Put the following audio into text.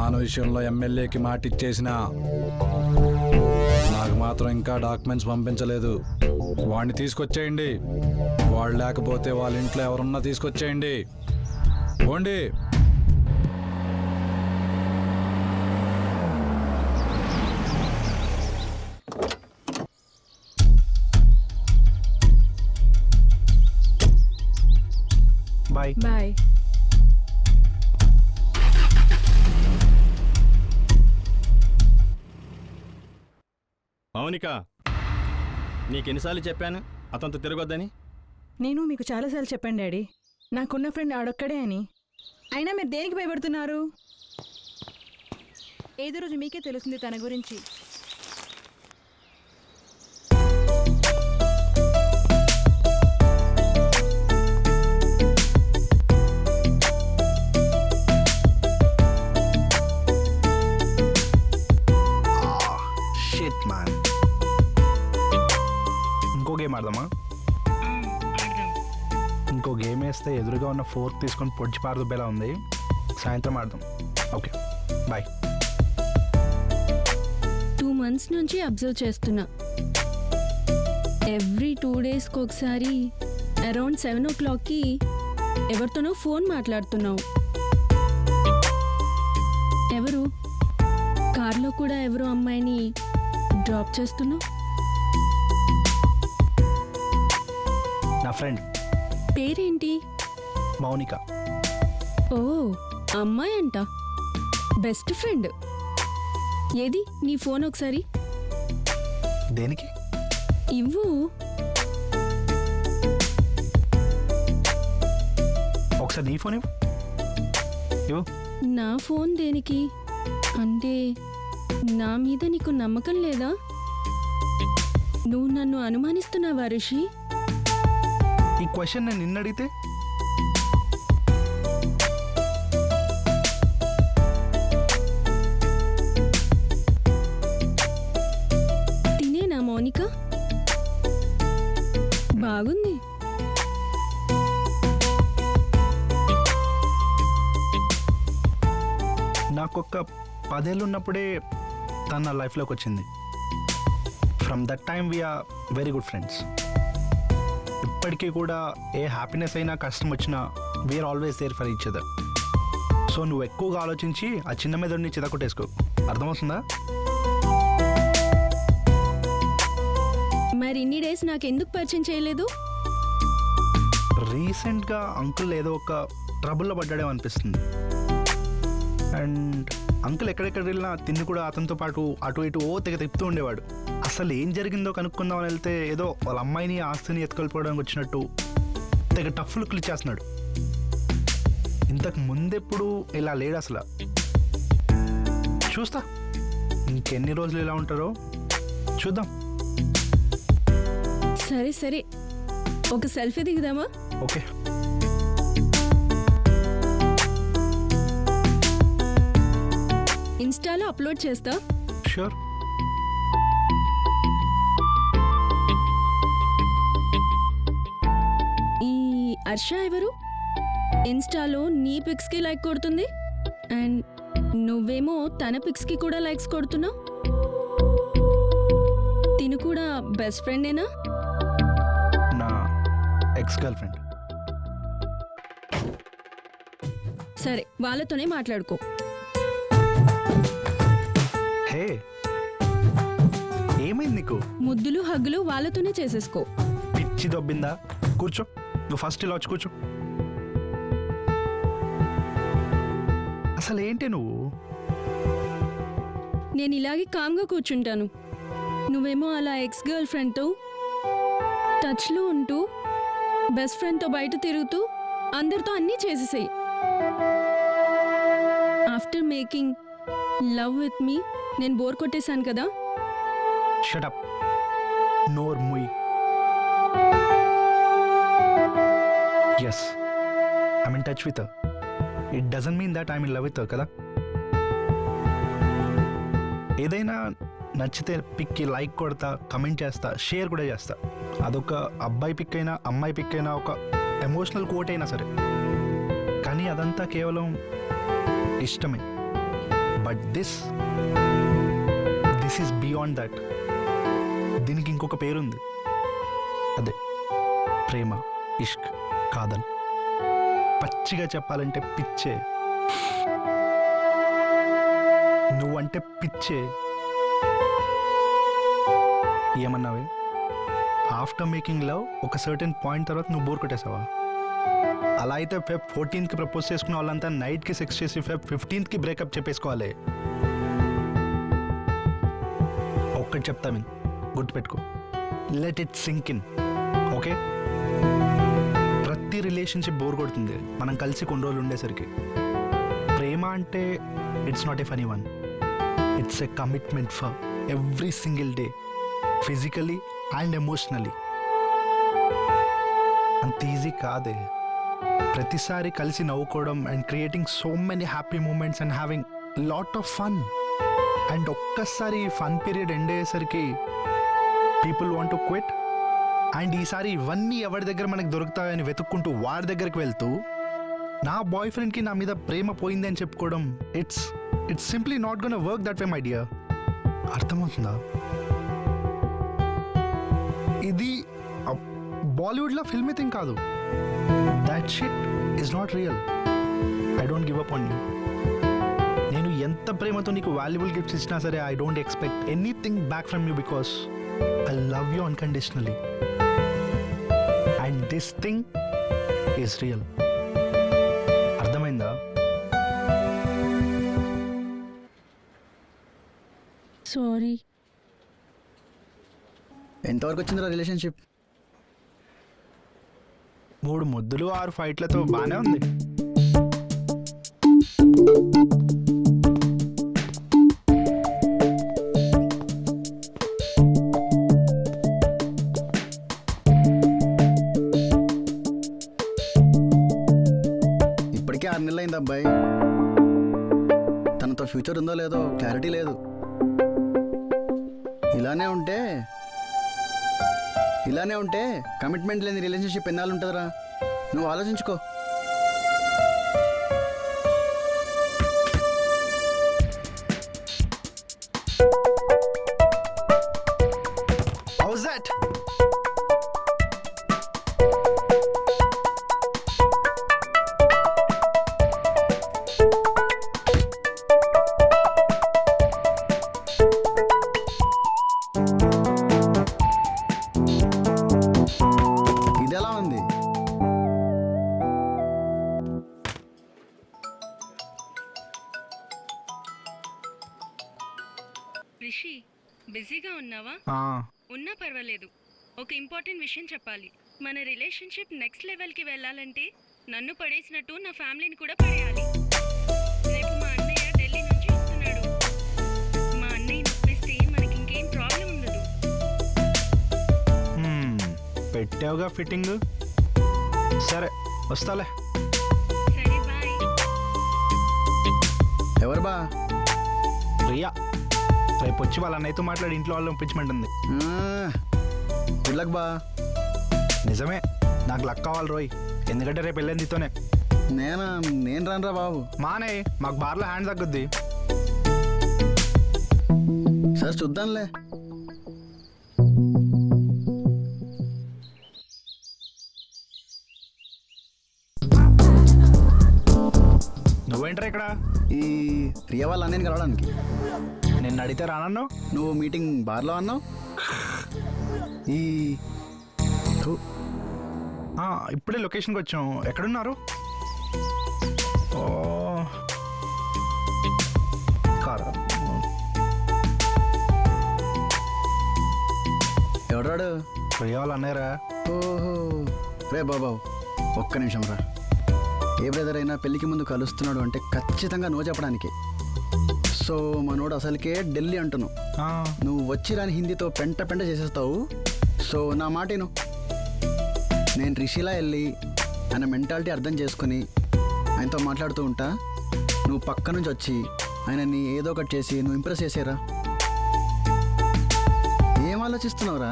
నాన్న విషయంలో ఎమ్మెల్యేకి మాట ఇచ్చేసిన నాకు మాత్రం ఇంకా డాక్యుమెంట్స్ పంపించలేదు. వాడిని తీసుకొచ్చేయండి. వాడు లేకపోతే వాళ్ళ ఇంట్లో ఎవరున్నా తీసుకొచ్చేయండి. పోండి. Bye bye. మౌనిక, నీకెన్నిసార్లు చెప్పాను అతనితో తిరగొద్దని? నేను మీకు చాలాసార్లు చెప్పాను డాడీ, నాకున్న ఫ్రెండ్ ఆడొక్కడే అని. అయినా మీరు దేనికి భయపడుతున్నారు? ఏదో రోజు మీకే తెలుస్తుంది తన గురించి. Shit man. ఇంకో గేమ్ ఆడదామా? ఇంకో గేమ్ వేస్తే ఎదురుగా ఉన్న ఫోర్క్ తీసుకొని పొడిచి పారదుబ్బేలా ఉంది. సాయంత్రం ఆడదాం. Okay bye. 2 months నుంచి అబ్జర్వ్ చేస్తున్నా. ఎవ్రీ 2 daysకి ఒకసారి అరౌండ్ 7 o'clockకి ఎవరితోనో ఫోన్ మాట్లాడుతున్నావు. ఎవరు? కార్లో కూడా ఎవరో అమ్మాయిని డ్రాప్ చేస్తున్నావు. నా ఫ్రెండ్. పేరేంటి? మౌనిక. ఓ, అమ్మాయి అంట. Best friend. ఏది నీ ఫోన్ ఒకసారి దేనికి? ఇవ్వు. ఒకసారి నీ ఫోన్ ఇవ్వు. నా ఫోన్ దేనికి? అంటే నా మీద నీకు నమ్మకం లేదా? నువ్వు నన్ను అనుమానిస్తున్నావా ఋషి? ఈ క్వశ్చన్ నేను నిన్న అడిగితే తినేనా మౌనిక? బాగుంది. నాకొక 10 ఏళ్ళు ఉన్నప్పుడే తను నా లైఫ్లోకి వచ్చింది. From that time we're very good friends. ఇప్పటికీ కూడా ఏ హ్యాపీనెస్ అయినా కష్టం వచ్చినా we're always there for each other. So నువ్వు ఎక్కువగా ఆలోచించి ఆ చిన్న మెదడుని చితకొట్టేసుకో. అర్థమవుతుందా? మరి ఇన్ని డేస్ నాకు ఎందుకు పరిచయం చేయలేదు? రీసెంట్గా అంకుల్ ఏదో ఒక ట్రబుల్లో పడ్డాడేమో అనిపిస్తుంది. అండ్ అంకుల్ ఎక్కడెక్కడ వెళ్ళినా తిండి కూడా అతనితో పాటు అటు ఇటు తెగ తిప్పుతూ ఉండేవాడు. అసలు ఏం జరిగిందో కనుక్కుందామని వెళ్తే ఏదో వాళ్ళ అమ్మాయిని ఆస్తిని ఎత్తుకెళ్ళిపోవడానికి వచ్చినట్టు తెగ టఫ్ లుక్లు ఇచ్చేస్తున్నాడు. ఇంతకు ముందెప్పుడు ఇలా లేడు అసలు. చూస్తా ఇంకెన్ని రోజులు ఇలా ఉంటారో చూద్దాం. సరే సరే, ఒక సెల్ఫీ దిగుదామా? ఓకే. ఇన్స్టాలో అప్లోడ్ చేస్తా. షూర్. ఈ హర్ష ఎవరు? ఇన్స్టాలో నీ పిక్స్కి లైక్ కొడుతుంది అండ్ నువ్వేమో తన పిక్స్కి కూడా లైక్స్ కొడుతున్నావు. తిను కూడా బెస్ట్ ఫ్రెండేనా? నా ఎక్స్ గర్ల్ ఫ్రెండ్. సరే, వాళ్ళతోనే మాట్లాడుకో. హే, ఏమైంది నీకు? ముద్దులు హగ్గులు వాళ్ళతోనే చేసేసుకో. పిచ్చి దొబ్బిందా? కూర్చో. నువ్వు ఫస్ట్ ఇలా వచ్చి కూర్చో. అసలు ఏంటి నువ్వు? నేను ఇలాగే కామ్గా కూర్చుంటాను. నువ్వేమో అలా ఎక్స్ గర్ల్ ఫ్రెండ్తో టచ్లో ఉంటూ బెస్ట్ ఫ్రెండ్తో బయట తిరుగుతూ అందరితో అన్నీ చేసేసాయి. After making love with me నేను బోర్ కొట్టేశాను కదా. Shut up. నోర్ ముయ్. Yes, I'm in touch with her. It doesn't mean that I'm in love with her కదా. ఏదైనా నచ్చితే పిక్కి లైక్ కొడతా, కమెంట్ చేస్తా, షేర్ కూడా చేస్తా. అదొక అబ్బాయి పిక్ అయినా అమ్మాయి పిక్ అయినా ఒక ఎమోషనల్ కోట్ అయినా సరే. కానీ అదంతా కేవలం ఇష్టమే. But this is beyond that. దీనికి ఇంకొక పేరుంది, అదే ప్రేమ, ఇష్క్, కాదల్. పచ్చిగా చెప్పాలంటే పిచ్చే. నువ్వంటే పిచ్చే. ఏమన్నావే? ఆఫ్టర్ మేకింగ్ లవ్ ఒక సర్టెన్ పాయింట్ తర్వాత నువ్వు బోర్ కొట్టేసావా? అలా అయితే Feb 14th ప్రపోజ్ చేసుకున్న వాళ్ళంతా నైట్కి సెక్స్ చేసి Feb 15th బ్రేకప్ చెప్పేసుకోవాలి. ఒక్కటి చెప్తా విన్, గుర్తుపెట్టుకో, let it sink in. Okay? ప్రతి రిలేషన్షిప్ బోర్ కొడుతుంది మనం కలిసి కొన్ని రోజులు ఉండేసరికి. ప్రేమ అంటే it's not a funny one, it's a commitment for every single day, physically and emotionally. అంత ఈజీ కాదే. ప్రతిసారి కలిసి నవ్వుకోవడం and creating so many happy moments and having lot of fun. And ఒక్కసారి ఫన్ పీరియడ్ ఎండ్ అయ్యేసరికి people want to quit. And ఈసారి ఇవన్నీ ఎవరి దగ్గర మనకు దొరుకుతాయని వెతుక్కుంటూ వాడి దగ్గరికి వెళ్తూ నా బాయ్ ఫ్రెండ్కి నా మీద ప్రేమ పోయింది అని చెప్పుకోవడం, it's simply not gonna work that way my dear. అర్థమవుతుందా? ఇది బాలీవుడ్లో ఫిల్మీ థింగ్ కాదు. That shit is not real. I don't give up on you. నేను ఎంత ప్రేమతో నీకు వాల్యుబుల్ గిఫ్ట్స్ ఇచ్చినా సరే I don't expect anything back from you because I love you unconditionally. And this thing is real. అర్థమైందా? Sorry. ఎంతవరకు వచ్చిందిరా relationship? 3 ముద్దులు 6 ఫైట్లతో బాగానే ఉంది. ఇప్పటికే 6 నెలలు అయింది అబ్బాయి. తనతో ఫ్యూచర్ ఉందో లేదో క్లారిటీ లేదు. ఇలానే ఉంటే కమిట్మెంట్ లేని రిలేషన్షిప్ ఎన్నాళ్ళు ఉంటుందిరా? నువ్వు ఆలోచించుకో. How's that? ఇది ఎలా ఉంది? రిషి, బిజీగా ఉన్నావా? ఉన్నా పర్వాలేదు. ఒక ఇంపార్టెంట్ విషయం చెప్పాలి. మన రిలేషన్షిప్ నెక్స్ట్ లెవెల్కి వెళ్ళాలంటే నన్ను పడేసినట్టు నా ఫ్యామిలీని కూడా పడేయాలి. రేపు మా అన్నయ్య ఢిల్లీ నుంచి వస్తున్నాడు. మా అన్నయ్యని ఒప్పిస్తే మనకి ఇంకేం ప్రాబ్లం ఉండదు. పెట్టావుగా ఫిట్టింగ్. సరే వస్తాలే. సరే బాయ్. ఎవరు బా? ప్రియా రేపు వచ్చి వాళ్ళ అన్నయ్యతో మాట్లాడి ఇంట్లో వాళ్ళు పంపించమంటుంది. గుడ్ లక్ బా. నిజమే, నాకు లక్ కావాలి రోయ్, ఎందుకంటే రేపు వెళ్ళేది నీతోనే. నేను రానురా బాబు. మానే, మాకు బార్లో హ్యాండ్ తగ్గుద్ది. సరే చూద్దాంలే. నువ్వేంటరా ఇక్కడ? ఈ రియా వాళ్ళ అన్నయ్యని కలవడానికి. నిన్ను అడిగితే రానన్ను. నువ్వు మీటింగ్ బార్లో అన్నావు. ఈ ఇప్పుడే లొకేషన్కి వచ్చాం. ఎక్కడున్నారు? ఓ కారా. ఎవడాడు? ప్రియా వాళ్ళు అన్నారా? ఓహో రే బాబా, ఒక్క నిమిషం రా. ఏ బ్రదర్ అయినా పెళ్ళికి ముందు కలుస్తున్నాడు అంటే ఖచ్చితంగా నువ్వు చెప్పడానికి. సో మనోడు అసలుకే ఢిల్లీ అంటున్నావు. నువ్వు వచ్చి రాని హిందీతో పెంట చేసేస్తావు. సో నా మాటను నేను రిషిలా వెళ్ళి ఆయన మెంటాలిటీ అర్థం చేసుకుని ఆయనతో మాట్లాడుతూ ఉంటా. నువ్వు పక్క నుంచి వచ్చి ఆయనని ఏదో ఒకటి చేసి నువ్వు ఇంప్రెస్ చేసేరా. ఏం ఆలోచిస్తున్నావురా?